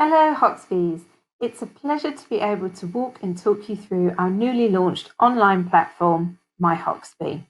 Hello Hoxbees, it's a pleasure to be able to walk and talk you through our newly launched online platform, MyHoxby.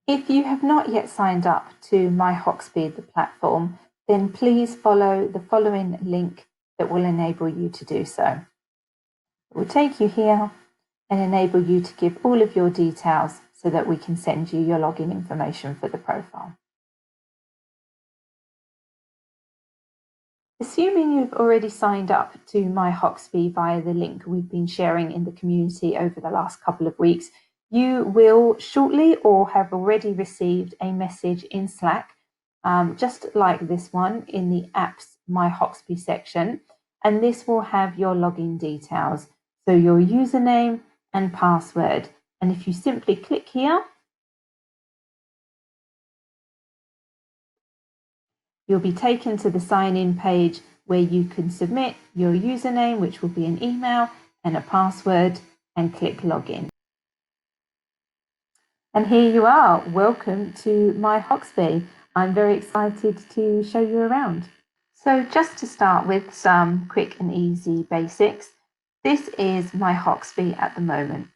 If you have not yet signed up to MyHoxby, the platform, then please follow the following link that will enable you to do so. It will take you here and enable you to give all of your details so that we can send you your login information for the profile. Assuming you've already signed up to MyHoxby via the link we've been sharing in the community over the last couple of weeks, you will shortly or have already received a message in Slack, just like this one in the Apps MyHoxby section, and this will have your login details, so your username and password. And if you simply click here, you'll be taken to the sign-in page where you can submit your username, which will be an email and a password, and click login. And here you are. Welcome to MyHoxby. I'm very excited to show you around. So just to start with some quick and easy basics, this is MyHoxby at the moment.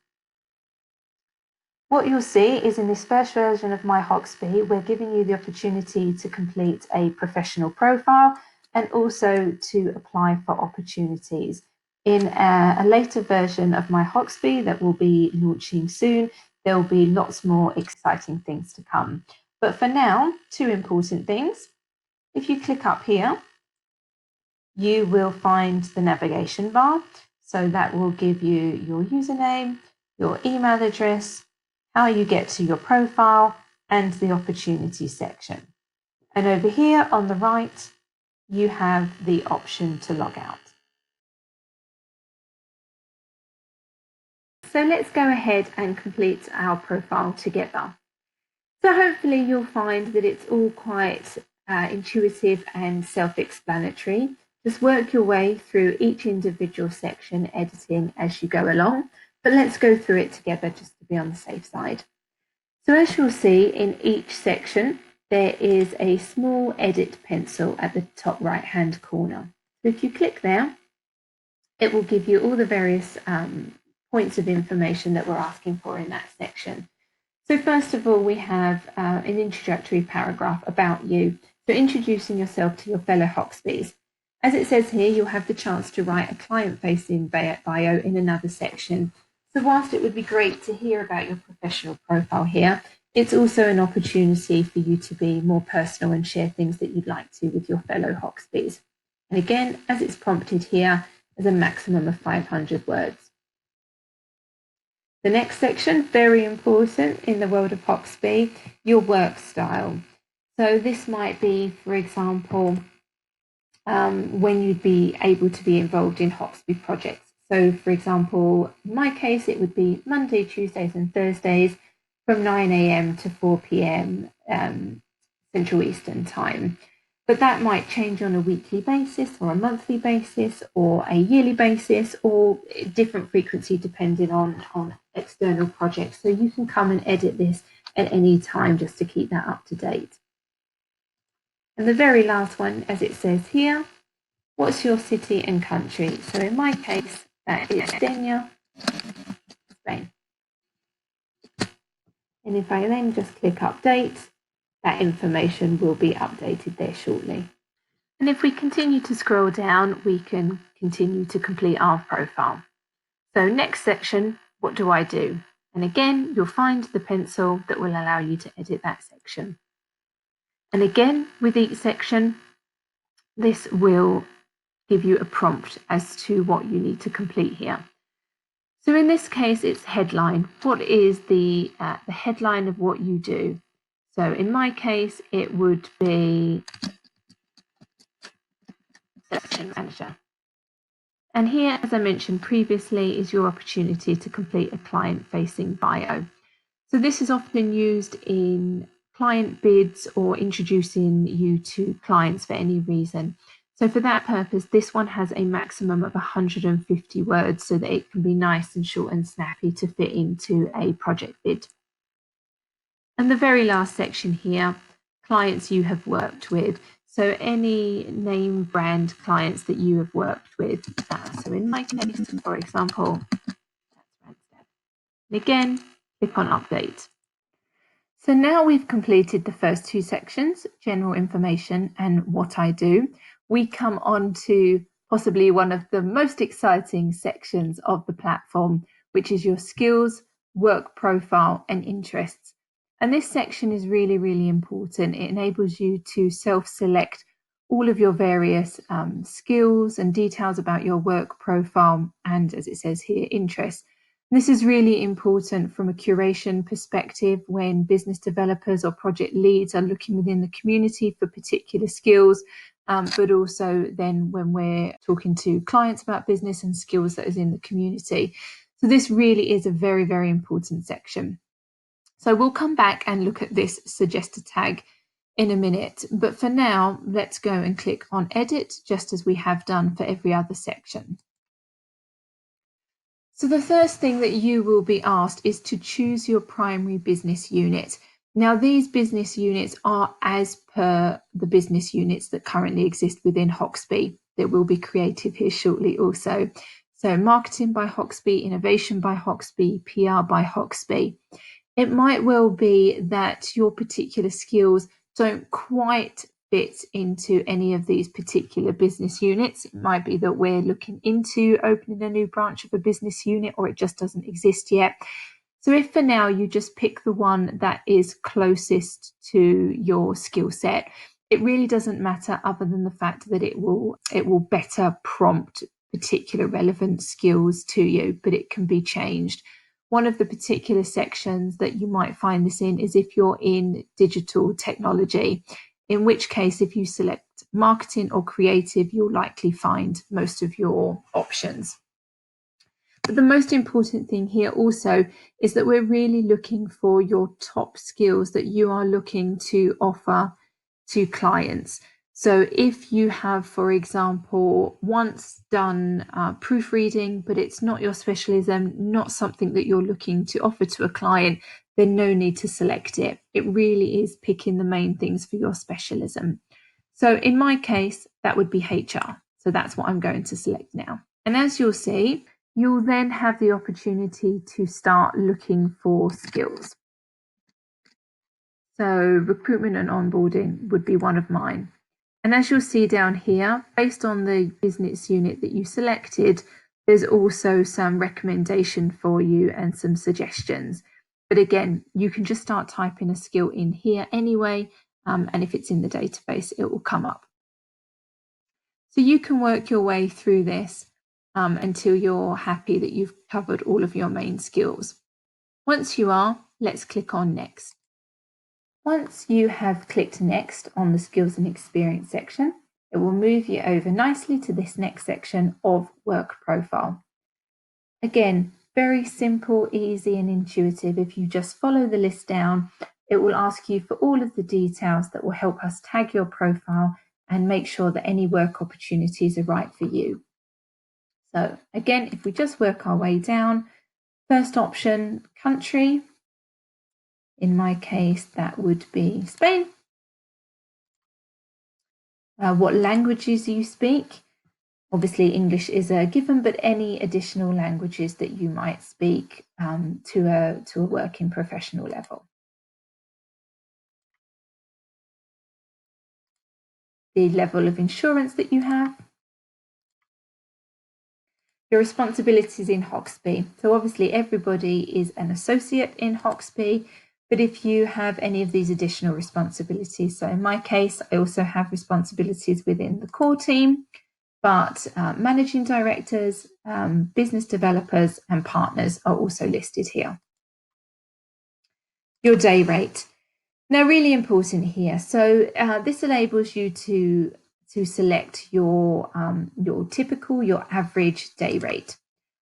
What you'll see is in this first version of MyHoxby, we're giving you the opportunity to complete a professional profile and also to apply for opportunities. In a later version of MyHoxby that will be launching soon, there will be lots more exciting things to come. But for now, two important things. If you click up here, you will find the navigation bar. So that will give you your username, your email address, how you get to your profile, and the opportunity section. And over here on the right, you have the option to log out. So let's go ahead and complete our profile together. So hopefully you'll find that it's all quite intuitive and self-explanatory. Just work your way through each individual section, editing as you go along. But let's go through it together just to be on the safe side. So as you'll see in each section, there is a small edit pencil at the top right-hand corner. So if you click there, it will give you all the various points of information that we're asking for in that section. So first of all, we have an introductory paragraph about you. So introducing yourself to your fellow Hoxbees. As it says here, you'll have the chance to write a client-facing bio in another section. So whilst it would be great to hear about your professional profile here, it's also an opportunity for you to be more personal and share things that you'd like to with your fellow Hoxbees. And again, as it's prompted here, there's a maximum of 500 words. The next section, very important in the world of Hoxby, your work style. So this might be, for example, when you'd be able to be involved in Hoxby projects. So, for example, in my case, it would be Monday, Tuesdays and Thursdays from 9 a.m. to 4 p.m. Central Eastern Time. But that might change on a weekly basis or a monthly basis or a yearly basis or different frequency depending on external projects. So you can come and edit this at any time just to keep that up to date. And the very last one, as it says here, what's your city and country? So in my case, that is Denia, Spain. And if I then just click update, that information will be updated there shortly. And if we continue to scroll down, we can continue to complete our profile. So next section, what do I do? And again, you'll find the pencil that will allow you to edit that section. And again, with each section, this will give you a prompt as to what you need to complete here. So in this case, it's headline. What is the headline of what you do? So in my case, it would be Selection Manager. And here, as I mentioned previously, is your opportunity to complete a client-facing bio. So this is often used in client bids or introducing you to clients for any reason. So for that purpose, this one has a maximum of 150 words so that it can be nice and short and snappy to fit into a project bid. And the very last section here, clients you have worked with. So any name brand clients that you have worked with. So in my case, for example, that's Randstad. And again, click on update. So now we've completed the first two sections, general information and what I do. We come on to possibly one of the most exciting sections of the platform, which is your skills, work profile and interests. And this section is really, really important. It enables you to self-select all of your various skills and details about your work profile and, as it says here, interests. This is really important from a curation perspective when business developers or project leads are looking within the community for particular skills, but also then when we're talking to clients about business and skills that is in the community. So this really is a very, very important section. So we'll come back and look at this suggested tag in a minute, but for now, let's go and click on edit, just as we have done for every other section. So the first thing that you will be asked is to choose your primary business unit. Now, these business units are as per the business units that currently exist within Hoxby. That will be created here shortly also. So marketing by Hoxby, innovation by Hoxby, PR by Hoxby. It might well be that your particular skills don't quite fit into any of these particular business units. It might be that we're looking into opening a new branch of a business unit, or it just doesn't exist yet. So if for now you just pick the one that is closest to your skill set, it really doesn't matter, other than the fact that it will better prompt particular relevant skills to you, but it can be changed. One of the particular sections that you might find this in is if you're in digital technology, in which case if you select marketing or creative, you'll likely find most of your options. But the most important thing here also is that we're really looking for your top skills that you are looking to offer to clients. So if you have, for example, once done proofreading, but it's not your specialism, not something that you're looking to offer to a client, then no need to select it. It really is picking the main things for your specialism. So in my case, that would be HR. So that's what I'm going to select now. And as you'll see, you'll then have the opportunity to start looking for skills. So recruitment and onboarding would be one of mine. And as you'll see down here, based on the business unit that you selected, there's also some recommendation for you and some suggestions. But again, you can just start typing a skill in here anyway, and if it's in the database, it will come up. So you can work your way through this until you're happy that you've covered all of your main skills. Once you are, let's click on Next. Once you have clicked Next on the Skills and Experience section, it will move you over nicely to this next section of Work Profile. Again, very simple, easy and intuitive. If you just follow the list down, it will ask you for all of the details that will help us tag your profile and make sure that any work opportunities are right for you. So again, if we just work our way down, first option, country. In my case, that would be Spain. What languages you speak? Obviously, English is a given, but any additional languages that you might speak to a working professional level. The level of insurance that you have. Your responsibilities in Hoxby. So obviously everybody is an associate in Hoxby, but if you have any of these additional responsibilities, so in my case, I also have responsibilities within the core team, but managing directors, business developers and partners are also listed here. Your day rate. Now, really important here. So this enables you to select your typical, your average day rate.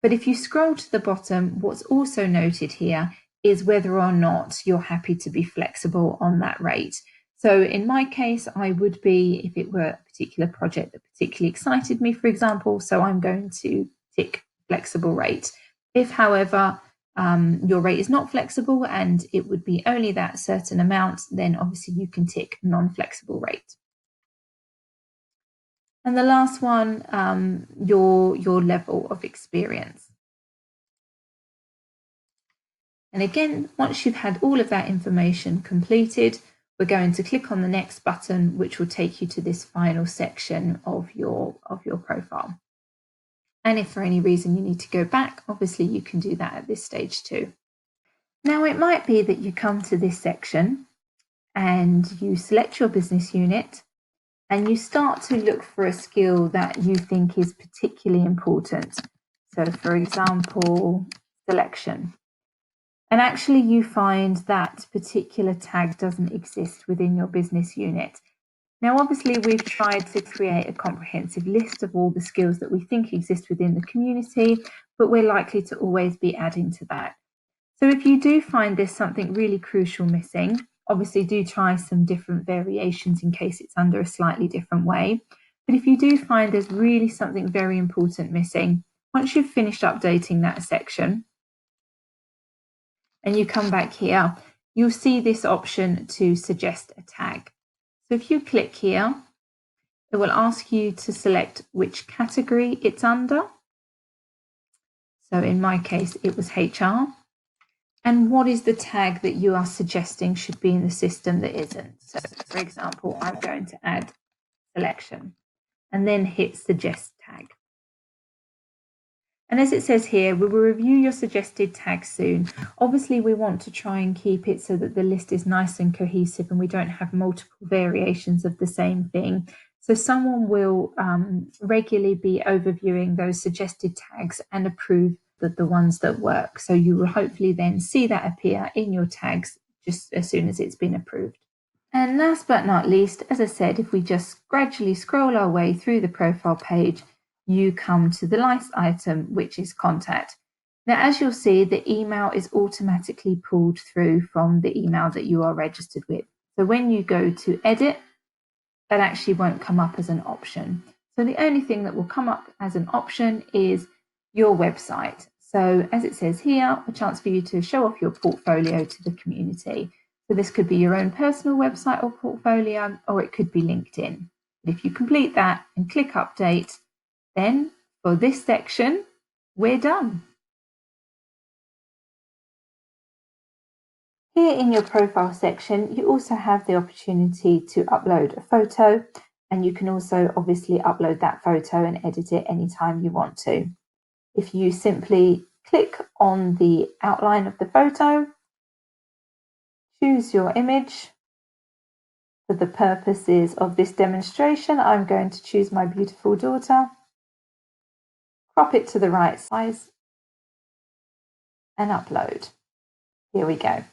But if you scroll to the bottom, what's also noted here is whether or not you're happy to be flexible on that rate. So in my case, I would be, if it were a particular project that particularly excited me, for example, so I'm going to tick flexible rate. If, however, your rate is not flexible and it would be only that certain amount, then obviously you can tick non-flexible rate. And the last one, your level of experience. And again, once you've had all of that information completed, we're going to click on the next button, which will take you to this final section of your profile. And if for any reason you need to go back, obviously you can do that at this stage too. Now it might be that you come to this section and you select your business unit and you start to look for a skill that you think is particularly important. So for example, selection. And actually you find that particular tag doesn't exist within your business unit. Now, obviously, we've tried to create a comprehensive list of all the skills that we think exist within the community, but we're likely to always be adding to that. So if you do find there's something really crucial missing, obviously do try some different variations in case it's under a slightly different way. But if you do find there's really something very important missing, once you've finished updating that section, and you come back here, you'll see this option to suggest a tag. So if you click here, it will ask you to select which category it's under. So in my case, it was HR. And what is the tag that you are suggesting should be in the system that isn't? So for example, I'm going to add selection and then hit suggest tag. And as it says here, we will review your suggested tags soon. Obviously, we want to try and keep it so that the list is nice and cohesive and we don't have multiple variations of the same thing. So someone will regularly be overviewing those suggested tags and approve the ones that work. So you will hopefully then see that appear in your tags just as soon as it's been approved. And last but not least, as I said, if we just gradually scroll our way through the profile page, you come to the last item, which is contact. Now, as you'll see, the email is automatically pulled through from the email that you are registered with. So when you go to edit, that actually won't come up as an option. So the only thing that will come up as an option is your website. So as it says here, a chance for you to show off your portfolio to the community. So this could be your own personal website or portfolio, or it could be LinkedIn. If you complete that and click update, then for this section, we're done. Here in your profile section, you also have the opportunity to upload a photo, and you can also obviously upload that photo and edit it anytime you want to. If you simply click on the outline of the photo, choose your image. For the purposes of this demonstration, I'm going to choose my beautiful daughter. Crop it to the right size and upload. Here we go.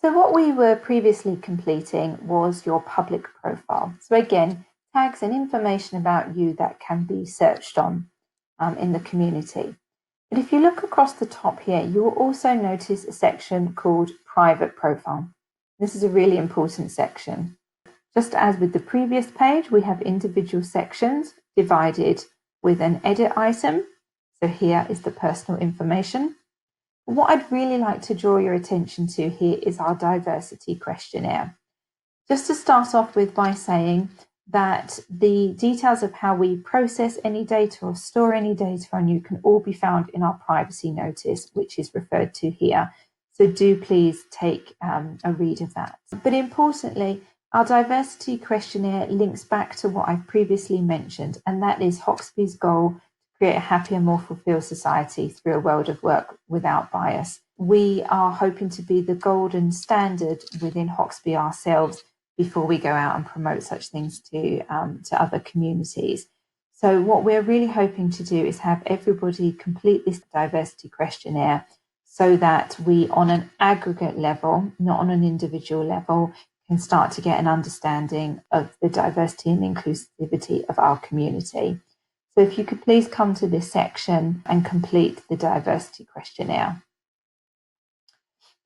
So what we were previously completing was your public profile. So again, tags and information about you that can be searched on in the community. But if you look across the top here, you will also notice a section called private profile. This is a really important section. Just as with the previous page, we have individual sections divided with an edit item. So here is the personal information. What I'd really like to draw your attention to here is our diversity questionnaire. Just to start off with by saying that the details of how we process any data or store any data on you can all be found in our privacy notice, which is referred to here. So do please take a read of that. But importantly, our diversity questionnaire links back to what I've previously mentioned, and that is Hoxby's goal to create a happier, more fulfilled society through a world of work without bias. We are hoping to be the golden standard within Hoxby ourselves before we go out and promote such things to other communities. So what we're really hoping to do is have everybody complete this diversity questionnaire so that we, on an aggregate level, not on an individual level, can start to get an understanding of the diversity and inclusivity of our community. So if you could please come to this section and complete the diversity questionnaire.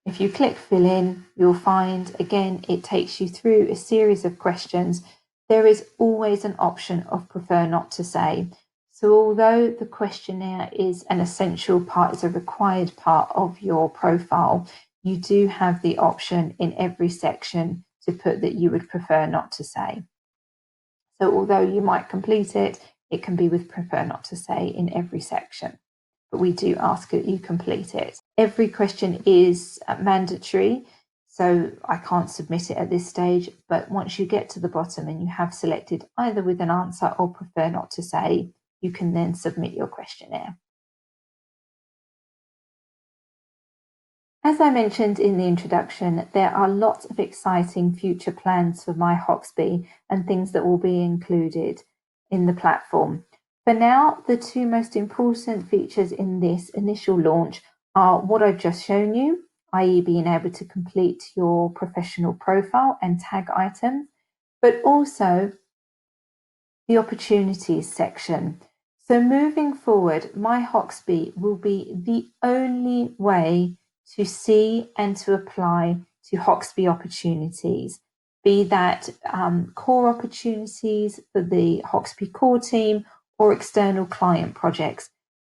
If you click fill in, you'll find, again, it takes you through a series of questions. There is always an option of prefer not to say. So although the questionnaire is an essential part, it's a required part of your profile, you do have the option in every section to put that you would prefer not to say. So although you might complete it, it can be with prefer not to say in every section. But we do ask that you complete it. Every question is mandatory, so I can't submit it at this stage, but once you get to the bottom and you have selected either with an answer or prefer not to say, you can then submit your questionnaire. As I mentioned in the introduction, there are lots of exciting future plans for MyHoxby and things that will be included in the platform. For now, the two most important features in this initial launch are what I've just shown you, i.e. being able to complete your professional profile and tag items, but also the opportunities section. So moving forward, MyHoxby will be the only way to see and to apply to Hoxby opportunities, be that core opportunities for the Hoxby core team or external client projects.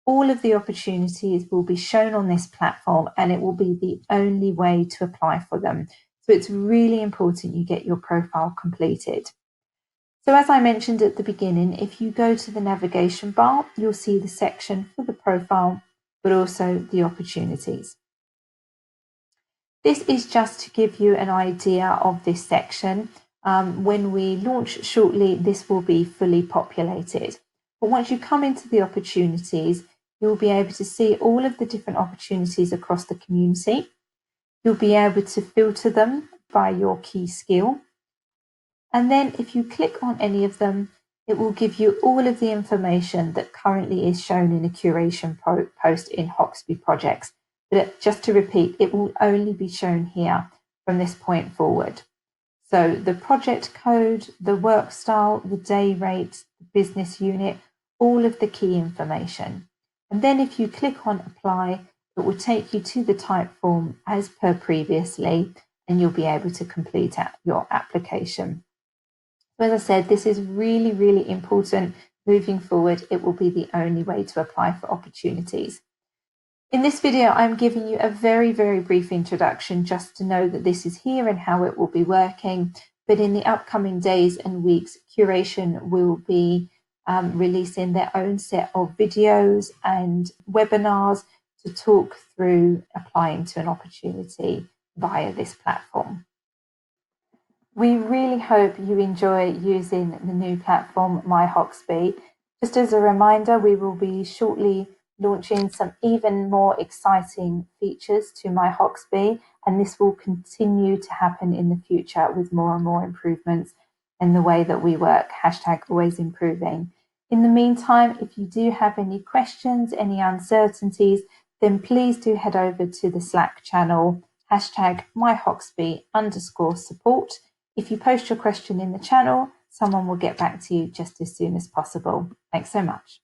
All of the opportunities will be shown on this platform and it will be the only way to apply for them. So it's really important you get your profile completed. So as I mentioned at the beginning, if you go to the navigation bar, you'll see the section for the profile, but also the opportunities. This is just to give you an idea of this section. When we launch shortly, this will be fully populated. But once you come into the opportunities, you'll be able to see all of the different opportunities across the community. You'll be able to filter them by your key skill. And then if you click on any of them, it will give you all of the information that currently is shown in a curation post in Hoxby projects. But just to repeat, it will only be shown here from this point forward. So the project code, the work style, the day rate, the business unit, all of the key information. And then if you click on apply, it will take you to the type form as per previously, and you'll be able to complete your application. So as I said, this is really, really important. Moving forward, it will be the only way to apply for opportunities. In this video, I'm giving you a very, very brief introduction just to know that this is here and how it will be working. But in the upcoming days and weeks, Curation will be releasing their own set of videos and webinars to talk through applying to an opportunity via this platform. We really hope you enjoy using the new platform, MyHoxby. Just as a reminder, we will be shortly launching some even more exciting features to MyHoxby, and this will continue to happen in the future with more and more improvements in the way that we work, #always improving. In the meantime, if you do have any questions, any uncertainties, then please do head over to the Slack channel, #MyHoxby_support. If you post your question in the channel, someone will get back to you just as soon as possible. Thanks so much.